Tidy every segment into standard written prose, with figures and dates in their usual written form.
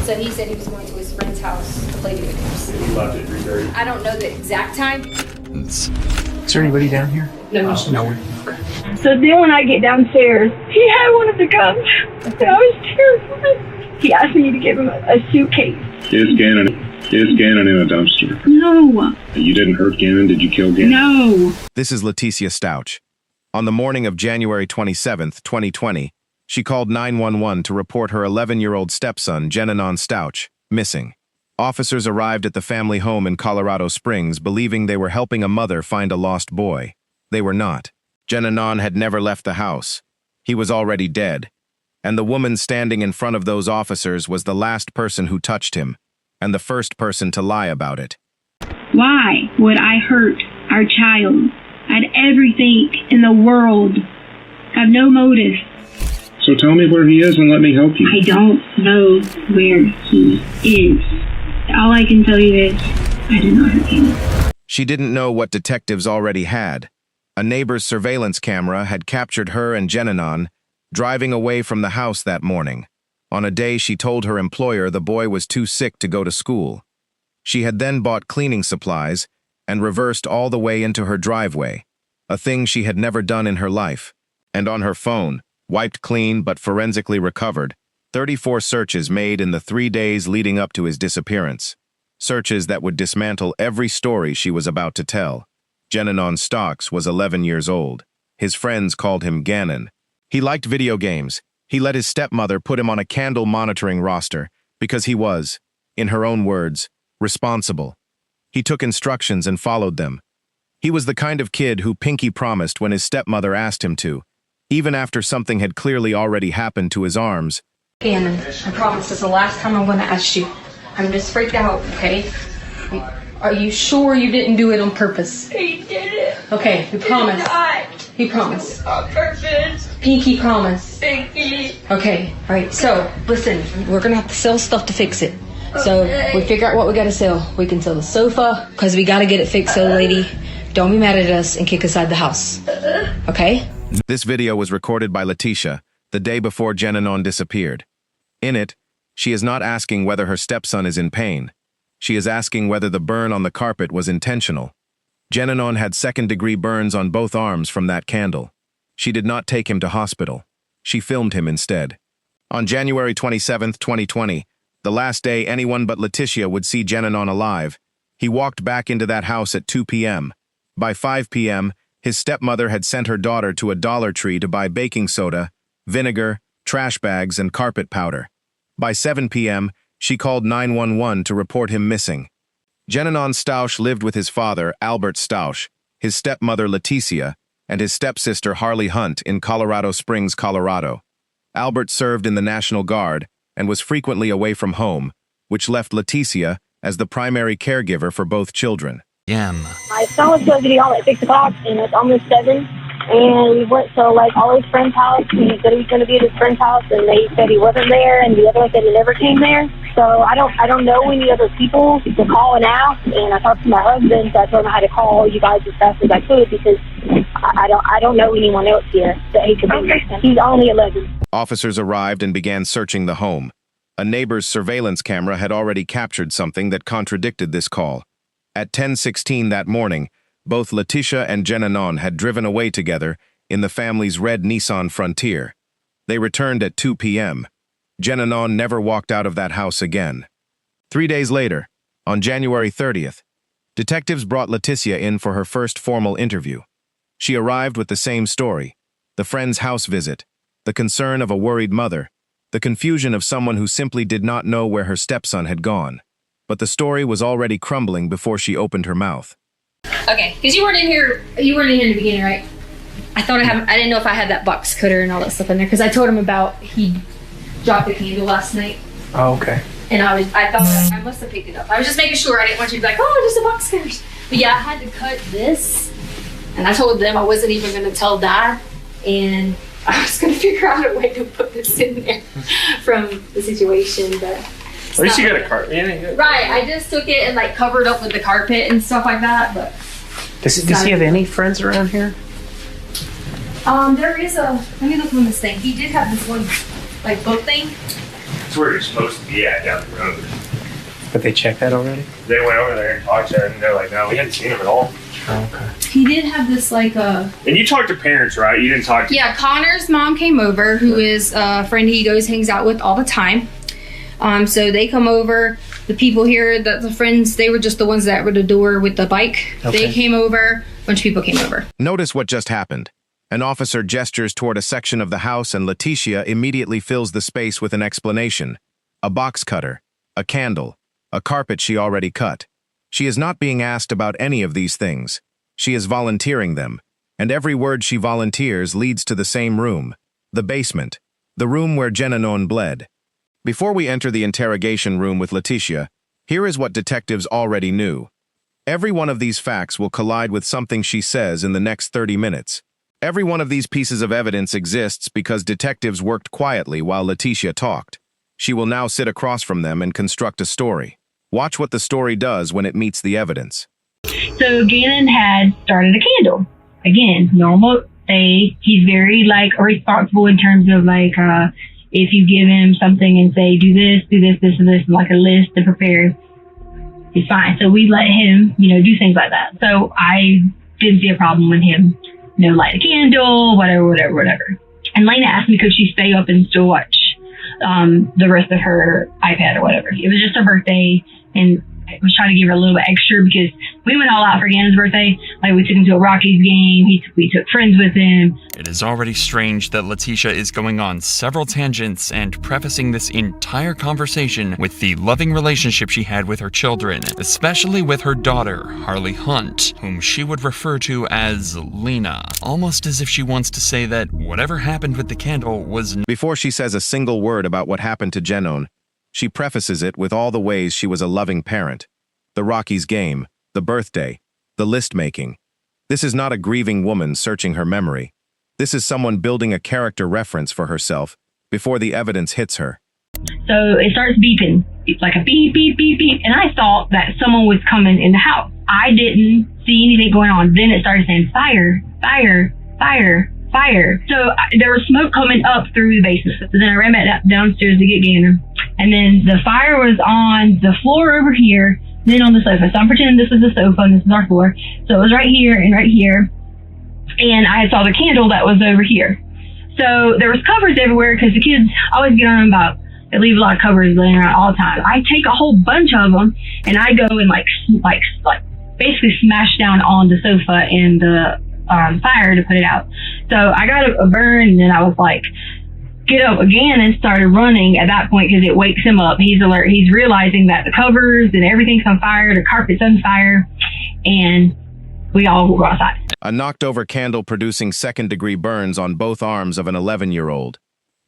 So he said he was going to his friend's house to play video games. He left at 3:30. I don't know the exact time. Is there anybody down here? No. No one. So then when I get downstairs, he had one of the guns. And I was terrified. He asked me to give him a suitcase. Is Gannon in a dumpster? No. You didn't hurt Gannon? Did you kill Gannon? No. This is Leticia Stauch. On the morning of January 27th, 2020, she called 911 to report her 11-year-old stepson, Genanon Stauch, missing. Officers arrived at the family home in Colorado Springs believing they were helping a mother find a lost boy. They were not. Genanon had never left the house. He was already dead. And the woman standing in front of those officers was the last person who touched him, and the first person to lie about it. Why would I hurt our child? I had everything in the world. I have no motive. So tell me where he is and let me help you. I don't know where he is. All I can tell you is I did not hurt him. She didn't know what detectives already had. A neighbor's surveillance camera had captured her and Genanon driving away from the house that morning, on a day she told her employer the boy was too sick to go to school. She had then bought cleaning supplies and reversed all the way into her driveway, a thing she had never done in her life, and on her phone, wiped clean but forensically recovered, 34 searches made in the 3 days leading up to his disappearance. Searches that would dismantle every story she was about to tell. Genanon Stauch was 11 years old. His friends called him Gannon. He liked video games. He let his stepmother put him on a candle monitoring roster because he was, in her own words, responsible. He took instructions and followed them. He was the kind of kid who pinky promised when his stepmother asked him to, even after something had clearly already happened to his arms. Gannon, I promise this is the last time I'm going to ask you. I'm just freaked out, okay? Are you sure you didn't do it on purpose? He did it. Okay, we promise. We promise. On purpose. Pinky promise. Pinky. Okay, all right. So, listen, we're going to have to sell stuff to fix it. So, we figure out what we got to sell. We can sell the sofa, because we got to get it fixed, so lady, don't be mad at us and kick us out of the house. Okay? This video was recorded by Leticia the day before Genanon disappeared. In it, she is not asking whether her stepson is in pain. She is asking whether the burn on the carpet was intentional. Genanon had second-degree burns on both arms from that candle. She did not take him to hospital. She filmed him instead. On January 27, 2020, the last day anyone but Leticia would see Genanon alive, he walked back into that house at 2 p.m. By 5 p.m., his stepmother had sent her daughter to a Dollar Tree to buy baking soda, vinegar, trash bags, and carpet powder. By 7 p.m., she called 911 to report him missing. Genanon Stauch lived with his father, Alford Stauch, his stepmother, Leticia, and his stepsister, Harley Hunt, in Colorado Springs, Colorado. Alford served in the National Guard and was frequently away from home, which left Leticia as the primary caregiver for both children. My son was going to be home at 6 o'clock, and it's almost 7. And we went to all his friends' house. He said he was going to be at his friend's house, and they said he wasn't there, and the other one said he never came there. So I don't know any other people to call and ask. And I talked to my husband, so I told him I had to call you guys as fast as I could because I don't know anyone else here that he could be. He's only 11. Officers arrived and began searching the home. A neighbor's surveillance camera had already captured something that contradicted this call. At 10:16 that morning, both Leticia and Genanon had driven away together in the family's red Nissan Frontier. They returned at 2 p.m. Genanon never walked out of that house again. 3 days later, on January 30th, detectives brought Leticia in for her first formal interview. She arrived with the same story: the friend's house visit, the concern of a worried mother, the confusion of someone who simply did not know where her stepson had gone. But the story was already crumbling before she opened her mouth. Okay, because you weren't in here in the beginning, right? I didn't know if I had that box cutter and all that stuff in there, because I told him about he dropped the candle last night. Oh, okay. And I thought I must have picked it up. I was just making sure. I didn't want you to be like, oh, just a box cutter. But yeah, I had to cut this, and I told them I wasn't even going to tell Dad, and I was going to figure out a way to put this in there from the situation, but At least you got a carpet. Yeah, right, I just took it and covered up with the carpet and stuff like that, but. Does he have any friends around here? There is let me look on this thing. He did have this one, book thing. That's where you're supposed to be at down the road. But they checked that already? They went over there and talked to him, and they're like, no, we hadn't seen him at all. Oh, okay. He did have this like And you talked to parents, right? You didn't talk to... Yeah, Connor's mom came over, who is a friend he hangs out with all the time. So they come over. The people here, the friends, they were just the ones that were at the door with the bike. Okay. They came over. A bunch of people came over. Notice what just happened. An officer gestures toward a section of the house and Leticia immediately fills the space with an explanation. A box cutter, a candle, a carpet she already cut. She is not being asked about any of these things. She is volunteering them, and every word she volunteers leads to the same room, the basement, the room where Genanon bled. Before we enter the interrogation room with Leticia, here is what detectives already knew. Every one of these facts will collide with something she says in the next 30 minutes. Every one of these pieces of evidence exists because detectives worked quietly while Leticia talked. She will now sit across from them and construct a story. Watch what the story does when it meets the evidence. So Genanon had started a candle. Again, normal day. He's very responsible in terms of if you give him something and say, do this, and this, and like a list to prepare, he's fine. So we let him, do things like that. So I didn't see a problem with him, light a candle, whatever. And Lena asked me could she stay up and still watch the rest of her iPad or whatever. It was just her birthday, and I was trying to give her a little bit extra because we went all out for Ganon's birthday. We took him to a Rockies game. We took friends with him. It is already strange that Leticia is going on several tangents and prefacing this entire conversation with the loving relationship she had with her children, especially with her daughter, Harley Hunt, whom she would refer to as Lena, almost as if she wants to say that whatever happened with the candle was... Before she says a single word about what happened to Genanon, she prefaces it with all the ways she was a loving parent. The Rockies game, the birthday, the list-making. This is not a grieving woman searching her memory. This is someone building a character reference for herself before the evidence hits her. So it starts beeping. It's like a beep, beep, beep, beep. And I thought that someone was coming in the house. I didn't see anything going on. Then it started saying fire, fire, fire, fire. So there was smoke coming up through the basement. So then I ran back downstairs to get Gander. And then the fire was on the floor over here, then on the sofa. So I'm pretending this is the sofa and this is our floor. So it was right here and right here. And I saw the candle that was over here. So there was covers everywhere because the kids always get on them about, they leave a lot of covers laying around all the time. I take a whole bunch of them and I go and basically smash down on the sofa and the fire to put it out. So I got a burn, and then I was like, get up again, and started running at that point because it wakes him up. He's alert. He's realizing that the covers and everything's on fire, the carpet's on fire, and we all go outside. A knocked-over candle producing second-degree burns on both arms of an 11-year-old.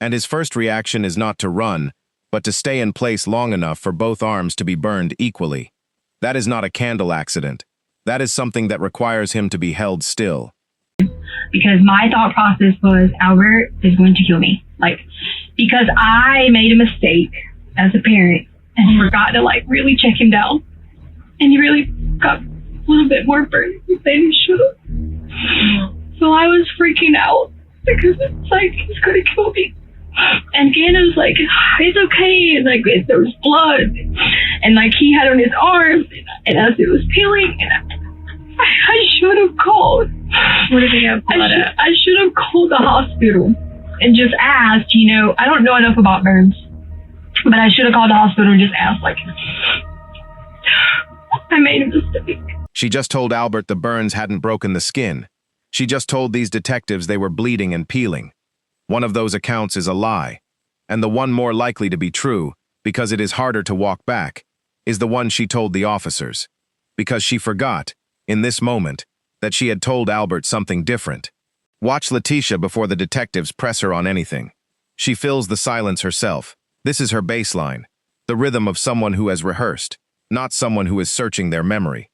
And his first reaction is not to run, but to stay in place long enough for both arms to be burned equally. That is not a candle accident. That is something that requires him to be held still. Because my thought process was, Albert is going to kill me. Because I made a mistake as a parent and forgot to really check him down. And he really got a little bit more burnt than he should have. So I was freaking out because it's he's going to kill me. And Ganon was like, it's okay. And there was blood. And he had on his arm. And as it was peeling, I should have called. What did he have blood at? I should have called the hospital and just asked, I don't know enough about burns, but I should have called the hospital and just asked, I made a mistake. She just told Albert the burns hadn't broken the skin. She just told these detectives they were bleeding and peeling. One of those accounts is a lie, and the one more likely to be true, because it is harder to walk back, is the one she told the officers, because she forgot, in this moment, that she had told Albert something different. Watch Leticia before the detectives press her on anything. She fills the silence herself. This is her baseline, the rhythm of someone who has rehearsed, not someone who is searching their memory.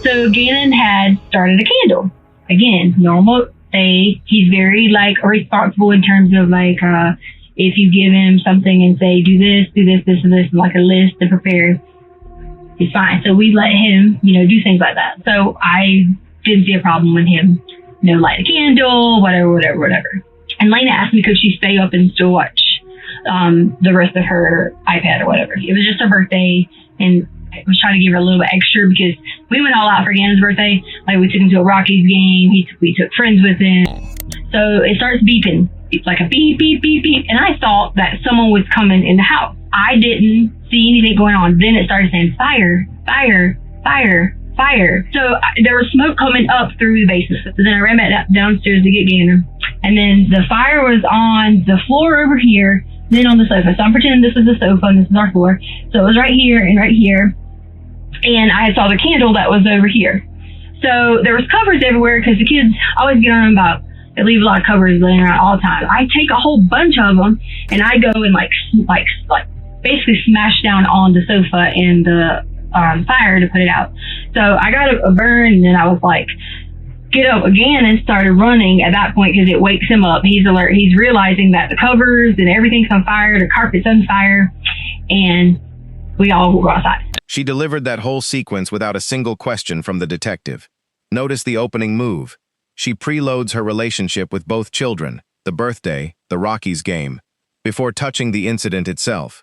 So Genanon had started a candle. Again, normal day. He's very responsible in terms of if you give him something and say, do this, and this, and like a list to prepare, he's fine. So we let him, do things like that. So I didn't see a problem with him, light a candle, whatever. And Lena asked me could she stay up and still watch the rest of her iPad or whatever. It was just her birthday, and I was trying to give her a little bit extra because we went all out for Ganon's birthday. Like, we took him to a Rockies game. We took friends with him. So it starts beeping. It's like a beep, beep, beep, beep. And I thought that someone was coming in the house. I didn't see anything going on. Then it started saying fire, fire, fire, fire. So there was smoke coming up through the basement. So then I ran back downstairs to get Ganon. And then the fire was on the floor over here, then on the sofa. So I'm pretending this is the sofa and this is our floor. So it was right here and right here. And I saw the candle that was over here. So there was covers everywhere because the kids always get on them about, they leave a lot of covers laying around all the time. I take a whole bunch of them and I go and like basically smash down on the sofa and the fire to put it out. So I got a burn, and then I was like, get up again, and started running at that point because it wakes him up. He's alert. He's realizing that the covers and everything's on fire, the carpet's on fire, and we all go outside. She delivered that whole sequence without a single question from the detective. Notice the opening move. She preloads her relationship with both children, the birthday, the Rockies game, before touching the incident itself.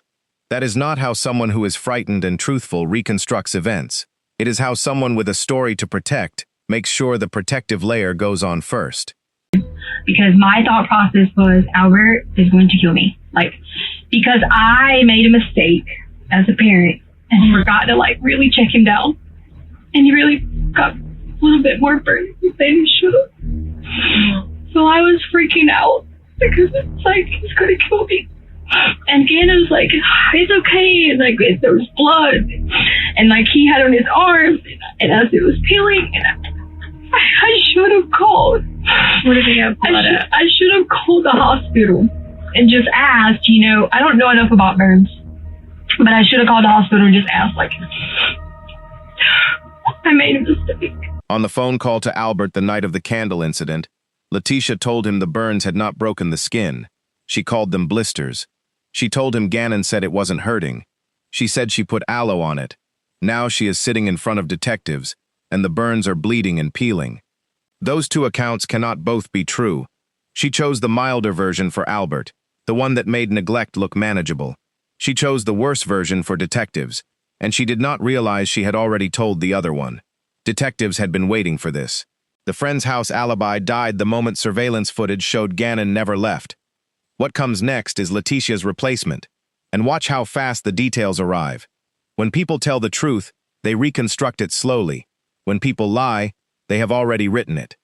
That is not how someone who is frightened and truthful reconstructs events. It is how someone with a story to protect makes sure the protective layer goes on first. Because my thought process was, Albert is going to kill me. Because I made a mistake as a parent and forgot to really check him down. And he really got a little bit more burnt than he should have. So I was freaking out because it's he's going to kill me. And Ganon was like, it's okay, and there was blood, and he had on his arm, and as it was peeling, and I should have called. What did he have blood at? I should have called the hospital and just asked, I don't know enough about burns, but I should have called the hospital and just asked, I made a mistake. On the phone call to Albert the night of the candle incident, Leticia told him the burns had not broken the skin. She called them blisters. She told him Ganon said it wasn't hurting. She said she put aloe on it. Now she is sitting in front of detectives, and the burns are bleeding and peeling. Those two accounts cannot both be true. She chose the milder version for Albert, the one that made neglect look manageable. She chose the worse version for detectives, and she did not realize she had already told the other one. Detectives had been waiting for this. The friend's house alibi died the moment surveillance footage showed Ganon never left. What comes next is Leticia's replacement, and watch how fast the details arrive. When people tell the truth, they reconstruct it slowly. When people lie, they have already written it.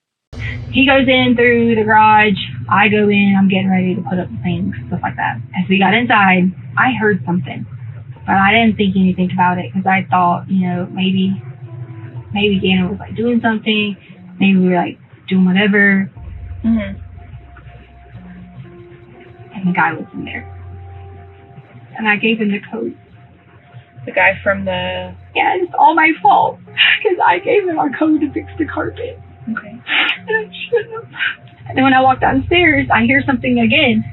He goes in through the garage. I go in. I'm getting ready to put up the things, stuff like that. As we got inside, I heard something, but I didn't think anything about it because I thought, maybe Ganon was doing something. Maybe we were doing whatever. Mm-hmm. And the guy was in there. And I gave him the code. The guy from the... Yeah, it's all my fault. Because I gave him our code to fix the carpet. Okay. And I shouldn't have. And then when I walked downstairs, I hear something again.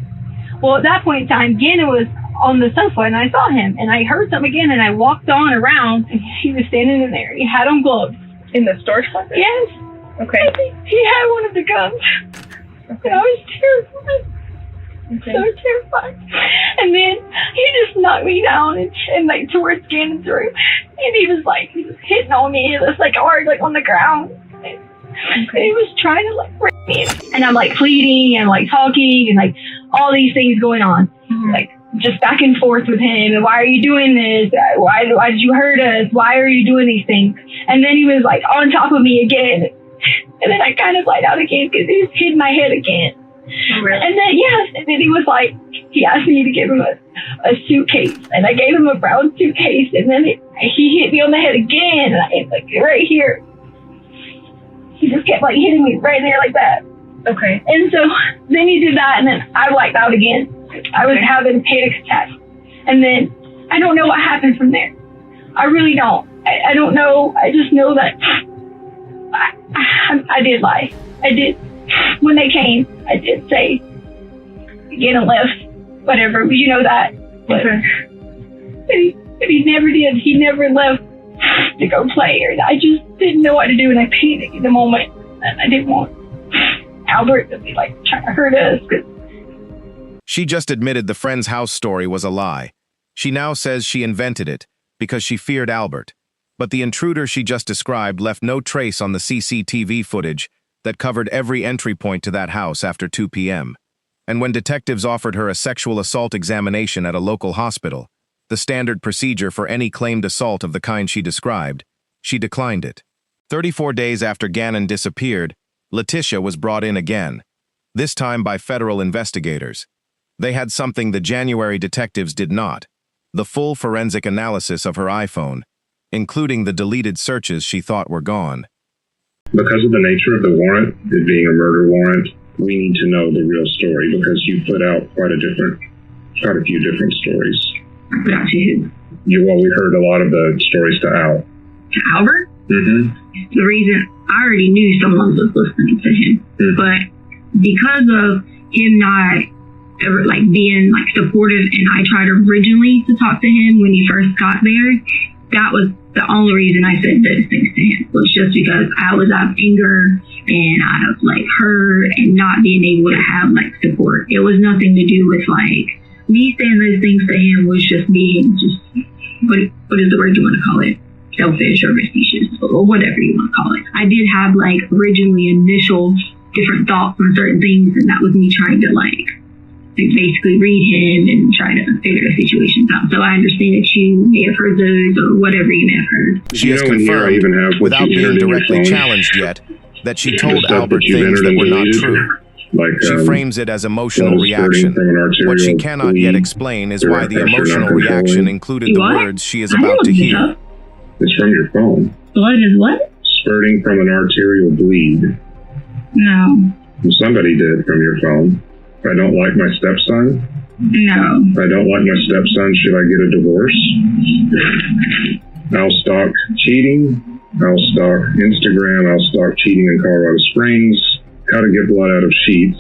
Well, at that point in time, Ganon was on the sofa, and I saw him. And I heard something again, and I walked on around, and he was standing in there. He had on gloves. In the storage closet? Yes. Okay. He had one of the guns. Okay. And I was terrified. Okay. So terrified. And then he just knocked me down and towards Ganon's room. And he was hitting on me. It was hard, on the ground. And he was trying to rape me. And I'm pleading and talking and all these things going on. Mm-hmm. Just back and forth with him. And why are you doing this? Why did you hurt us? Why are you doing these things? And then he was on top of me again. And then I kind of lied out again because he just hit my head again. Oh, really? And then, yes, and then he was he asked me to give him a suitcase. And I gave him a brown suitcase. And then he hit me on the head again. And right here. He just kept hitting me right there like that. Okay. And so then he did that. And then I wiped out again. I was having a panic attack. And then I don't know what happened from there. I really don't. I don't know. I just know that I did lie. I did. When they came, I did say, Ganon left, whatever, but you know that. But, but he never did. He never left to go play. I just didn't know what to do, and I panicked in the moment. And I didn't want Albert to be trying to hurt us. She just admitted the friend's house story was a lie. She now says she invented it because she feared Albert. But the intruder she just described left no trace on the CCTV footage that covered every entry point to that house after 2 p.m. And when detectives offered her a sexual assault examination at a local hospital, the standard procedure for any claimed assault of the kind she described, she declined it. 34 days after Genanon disappeared, Leticia was brought in again, this time by federal investigators. They had something the January detectives did not: the full forensic analysis of her iPhone, including the deleted searches she thought were gone. Because of the nature of the warrant, it being a murder warrant, we need to know the real story because you put out quite a few different stories. Put out to who? We heard a lot of the stories to Al. To Albert? Mm-hmm. The reason I already knew someone was listening to him, but because of him not ever being supportive, and I tried originally to talk to him when he first got there, that was the only reason I said those things to him, was just because I was out of anger and out of hurt and not being able to have support. It was nothing to do with me saying those things to him was just being what is the word you want to call it? Selfish or facetious or whatever you want to call it. I did have originally initial different thoughts on certain things, and that was me trying to basically read him and try to figure the situations out. So I understand that you may have heard those or whatever you may have heard. She has confirmed, without being directly challenged yet, that she told Albert things that were not true. She frames it as emotional reaction. What she cannot yet explain is why the emotional reaction included the words she is about to hear. It's from your phone. Blood is what? Spurting from an arterial bleed. No. Somebody did from your phone. I don't like my stepson. No. I don't like my stepson. Should I get a divorce? I'll stalk cheating. I'll stalk Instagram. I'll stalk cheating in Colorado Springs. How to get blood out of sheets.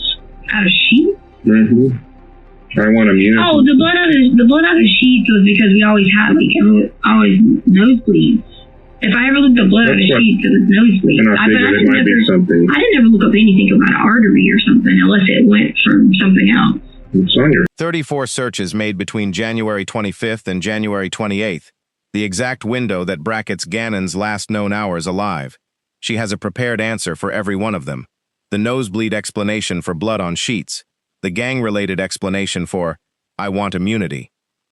Out of sheets? Mm-hmm. I want immunity. Oh, the blood out of sheets was because we always had always nosebleeds. If I ever looked up blood out of sheets, it was nosebleeds. And I figured it might be something. I didn't ever look up anything about an artery or something unless it went from something else. It's on your 34 searches made between January 25th and January 28th, the exact window that brackets Genanon's last known hours alive. She has a prepared answer for every one of them. The nosebleed explanation for blood on sheets, the gang-related explanation for, I want immunity,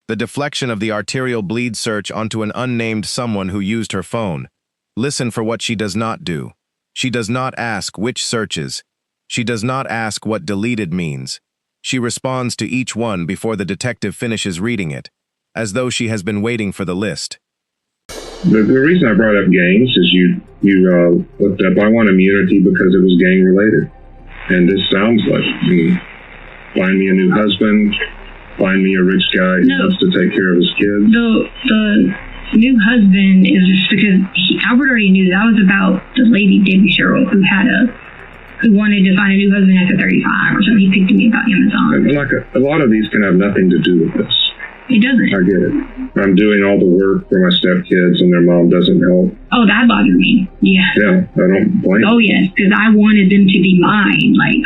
the deflection of the arterial bleed search onto an unnamed someone who used her phone. Listen for what she does not do. She does not ask which searches. She does not ask what deleted means. She responds to each one before the detective finishes reading it, as though she has been waiting for the list. The reason I brought up gangs is you looked up, I want immunity because it was gang related. And this sounds like me. Find me a new husband, find me a rich guy who loves to take care of his kids. The new husband is just because Albert already knew that was about the lady Debbie Sherrill who wanted to find a new husband after 35 or something. He picked me about Amazon. A lot of these can have nothing to do with this. It doesn't. I get it. I'm doing all the work for my stepkids and their mom doesn't help. Oh, that bothered me. Yeah. Yeah, I don't blame. Oh, yes, because I wanted them to be mine.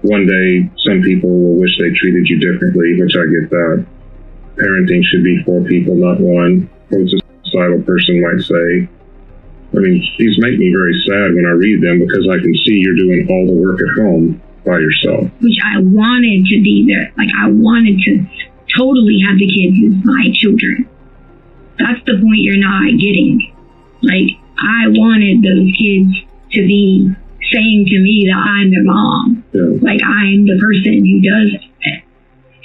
One day, some people will wish they treated you differently, which I get that. Parenting should be for people, not one. What a societal person might say. I mean, these make me very sad when I read them because I can see you're doing all the work at home by yourself. Which I wanted to be there. I wanted to totally have the kids as my children. That's the point you're not getting. I wanted those kids to be saying to me that I'm their mom. Yeah. I'm the person who does it,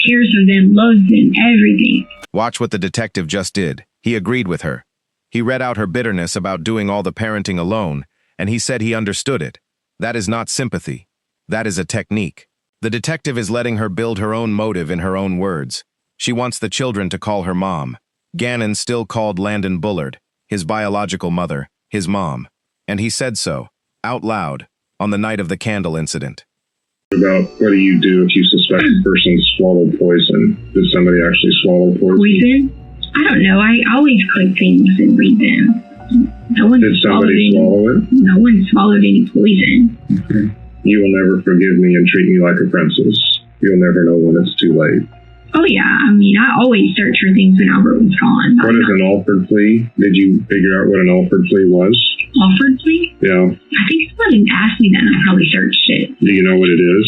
cares for them, loves them, everything. Watch what the detective just did. He agreed with her. He read out her bitterness about doing all the parenting alone, and he said he understood it. That is not sympathy. That is a technique. The detective is letting her build her own motive in her own words. She wants the children to call her mom. Genanon still called Landon Bullard, his biological mother, his mom. And he said so, out loud, on the night of the candle incident. About what do you do if you suspect a person swallowed poison? Did somebody actually swallow poison? Poison? I don't know. I always click things and read them. No one Did somebody swallow it? No one swallowed any poison. Okay. You will never forgive me and treat me like a princess. You'll never know when it's too late. Oh yeah, I mean, I always search for things when Albert was gone. What is an Alford plea? Did you figure out what an Alford plea was? Alford plea? Yeah. I think someone asked me that and I probably searched it. Do you know what it is?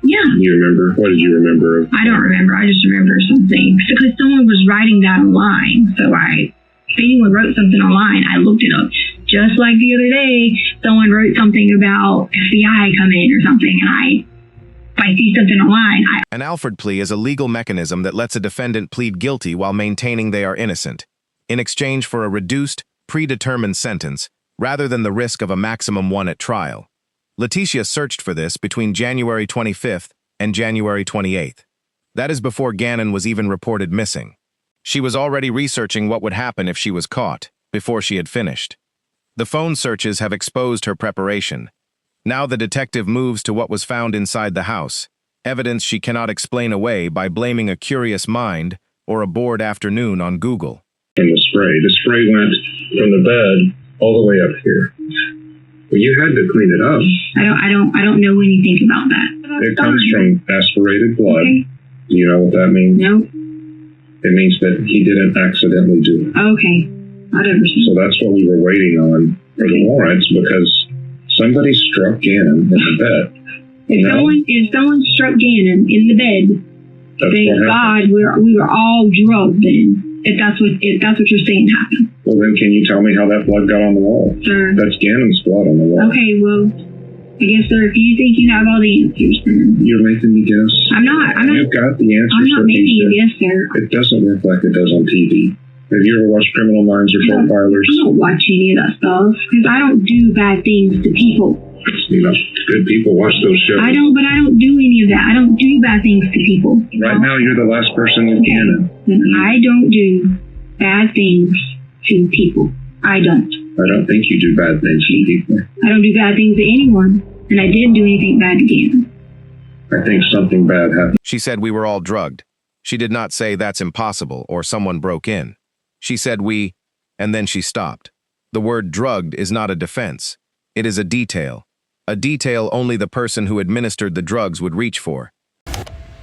Yeah. You remember? What did you remember? I don't remember. I just remember something. Because someone was writing that online. So if anyone wrote something online, I looked it up. Just like the other day, someone wrote something about FBI coming or something, and if I see something online, An Alford plea is a legal mechanism that lets a defendant plead guilty while maintaining they are innocent, in exchange for a reduced, predetermined sentence, rather than the risk of a maximum one at trial. Leticia searched for this between January 25th and January 28th. That is before Genanon was even reported missing. She was already researching what would happen if she was caught, before she had finished. The phone searches have exposed her preparation. Now the detective moves to what was found inside the house, evidence she cannot explain away by blaming a curious mind or a bored afternoon on Google. And the spray went from the bed all the way up here. Well, you had to clean it up. I don't know anything about that. It comes from aspirated blood. Okay. Do you know what that means? No. It means that he didn't accidentally do it. Okay. Whatever. So that's what we were waiting on for the warrants, because somebody struck Genanon in the bed. If someone struck Genanon in the bed, thank God we were all drugged then. If that's what you're saying happened. Well, then can you tell me how that blood got on the wall? Sir. That's Ganon's blood on the wall. Okay, well, I guess, sir, if you think you have all the answers, then You're making me guess. I'm not. You've got the answers. I'm not making you guess, sir. It doesn't look like it does on TV. Have you ever watched Criminal Minds or Profilers? I don't watch any of that stuff because I don't do bad things to people. You know, good people watch those shows. I don't do any of that. I don't do bad things to people. Right now, you're the last person with Genanon. I don't do bad things to people. I don't. I don't think you do bad things to people. I don't do bad things to anyone, and I didn't do anything bad to Genanon. I think something bad happened. She said we were all drugged. She did not say that's impossible or someone broke in. She said we, and then she stopped. The word drugged is not a defense. It is a detail only the person who administered the drugs would reach for.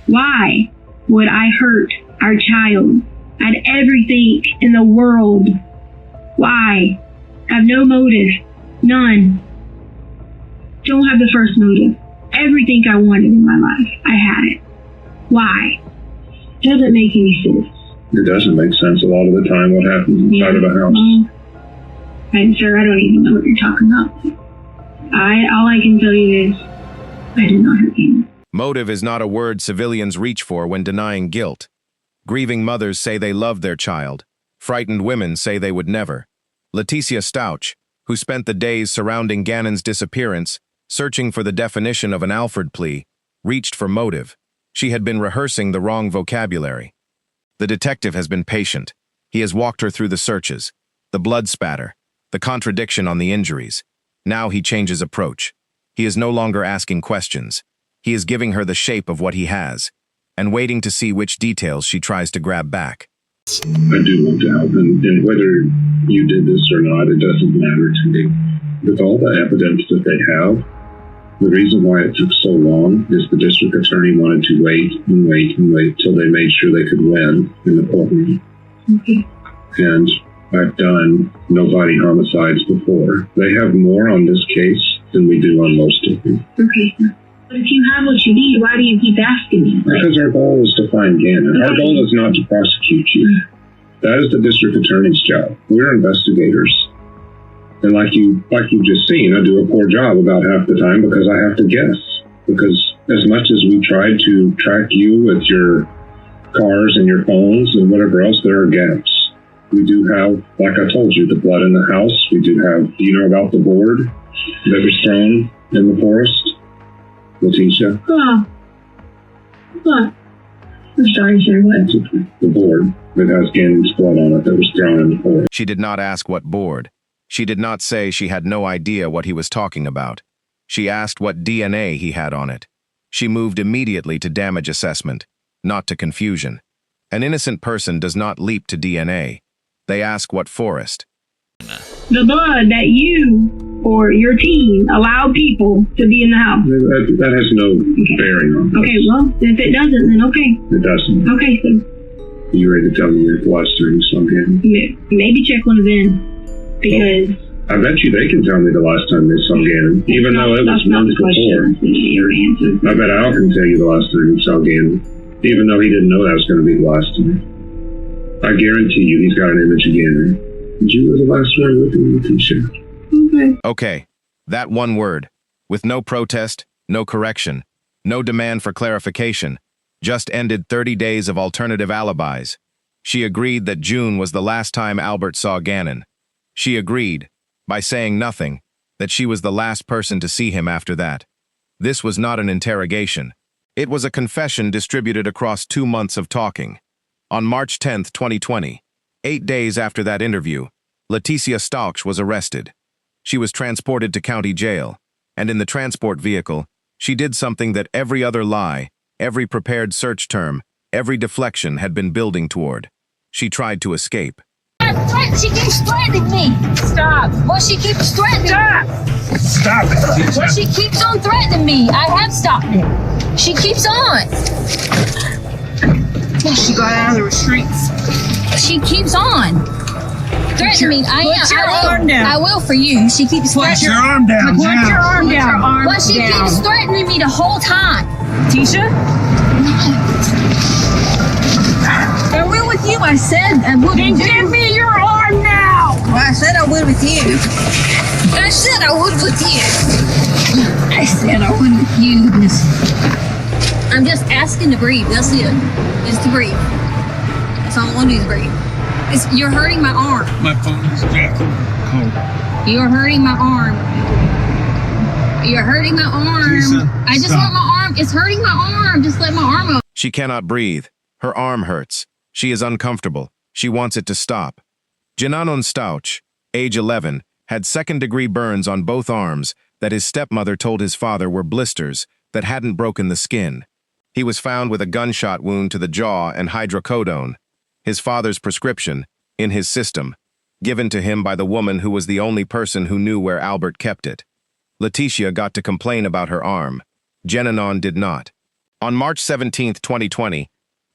Why would I hurt our child? I had everything in the world. Why? I have no motive. None. Don't have the first motive. Everything I wanted in my life, I had it. Why? Doesn't make any sense. It doesn't make sense a lot of the time what happens inside of a house. And sir, I don't even know what you're talking about. All I can tell you is I did not hurt him. Motive is not a word civilians reach for when denying guilt. Grieving mothers say they love their child. Frightened women say they would never. Leticia Stauch, who spent the days surrounding Genanon's disappearance, searching for the definition of an Alford plea, reached for motive. She had been rehearsing the wrong vocabulary. The detective has been patient. He has walked her through the searches, the blood spatter, the contradiction on the injuries. Now he changes approach. He is no longer asking questions. He is giving her the shape of what he has, and waiting to see which details she tries to grab back. I do want to help, and whether you did this or not, it doesn't matter to me. With all the evidence that they have, the reason why it took so long is the district attorney wanted to wait and wait and wait till they made sure they could win in the courtroom. Okay. And I've done no body homicides before. They have more on this case than we do on most of them. Okay. But if you have what you need, why do you keep asking me? Because our goal is to find Genanon. Our goal is not to prosecute you. That is the district attorney's job. We're investigators. And like you've just seen, I do a poor job about half the time because I have to guess. Because as much as we tried to track you with your cars and your phones and whatever else, there are gaps. We do have, like I told you, the blood in the house. We do have, do you know about the board that was thrown in the forest? Leticia? Oh. What? I'm sorry, sir. What? The board that has Ganon's blood on it that was thrown in the forest. She did not ask what board. She did not say she had no idea what he was talking about. She asked what DNA he had on it. She moved immediately to damage assessment, not to confusion. An innocent person does not leap to DNA. They ask what forest. The blood that you or your team allow people to be in the house? That has no bearing on it. Okay, well, if it doesn't, then okay. It doesn't. Okay, so You ready to tell me the last time you saw Gannon? maybe check one of them, because I bet you they can tell me the last time they saw Gannon, even though it was months before. Your answer. I bet Al can tell you the last time he saw Gannon, even though he didn't know that was going to be the last time. I guarantee you he's got an image of Gannon. Did you were the last one with him, Leticia? Okay. Okay, that one word, with no protest, no correction, no demand for clarification, just ended 30 days of alternative alibis. She agreed that June was the last time Albert saw Gannon. She agreed, by saying nothing, that she was the last person to see him after that. This was not an interrogation. It was a confession distributed across 2 months of talking. On March 10, 2020, 8 days after that interview, Leticia Stauch was arrested. She was transported to county jail, and in the transport vehicle, she did something that every other lie, every prepared search term, every deflection had been building toward. She tried to escape. She keeps threatening me. Stop. Well, she keeps threatening me. Stop it. Well, she keeps on threatening me. I have stopped it. She keeps on. She got out of the restraints. She keeps on. Threatening me. Put your arm down. I will for you. She keeps Put threatening your arm down. Put your arm down. Well, she keeps threatening me the whole time. Tisha? I will with you. I said I would with you. Give me your arm now. Well, I said I would with you. I said I would with you. I said I would with you. I'm just asking to breathe. That's it. Just to breathe. That's all I want to do is breathe. You're hurting my arm. My phone is dead. You're hurting my arm. You're hurting my arm. Lisa, I just stop. want my arm. It's hurting my arm. Just let my arm out. She cannot breathe. Her arm hurts. She is uncomfortable. She wants it to stop. Genanon Stauch, age 11, had second-degree burns on both arms that his stepmother told his father were blisters that hadn't broken the skin. He was found with a gunshot wound to the jaw and hydrocodone, his father's prescription, in his system, given to him by the woman who was the only person who knew where Albert kept it. Leticia got to complain about her arm. Genanon did not. On March 17, 2020,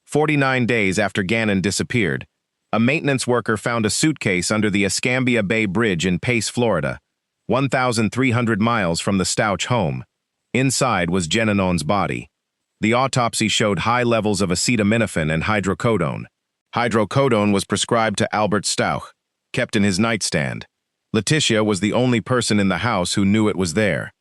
49 days after Gannon disappeared, a maintenance worker found a suitcase under the Escambia Bay Bridge in Pace, Florida, 1,300 miles from the Stauch home. Inside was Genanon's body. The autopsy showed high levels of acetaminophen and hydrocodone. Hydrocodone was prescribed to Albert Stauch, kept in his nightstand. Leticia was the only person in the house who knew it was there.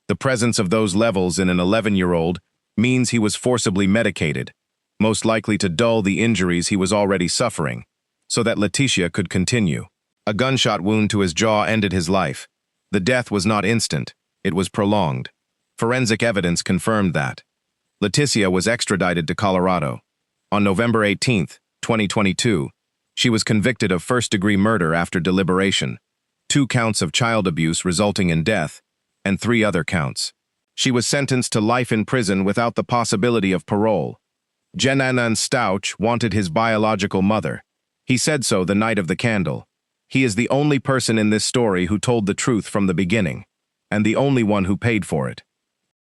The presence of those levels in an 11-year-old means he was forcibly medicated, most likely to dull the injuries he was already suffering, so that Leticia could continue. A gunshot wound to his jaw ended his life. The death was not instant, it was prolonged. Forensic evidence confirmed that. Leticia was extradited to Colorado. On November 18, 2022, she was convicted of first-degree murder after deliberation, 2 counts of child abuse resulting in death, and 3 other counts. She was sentenced to life in prison without the possibility of parole. Genanon Stauch wanted his biological mother. He said so the night of the candle. He is the only person in this story who told the truth from the beginning, and the only one who paid for it.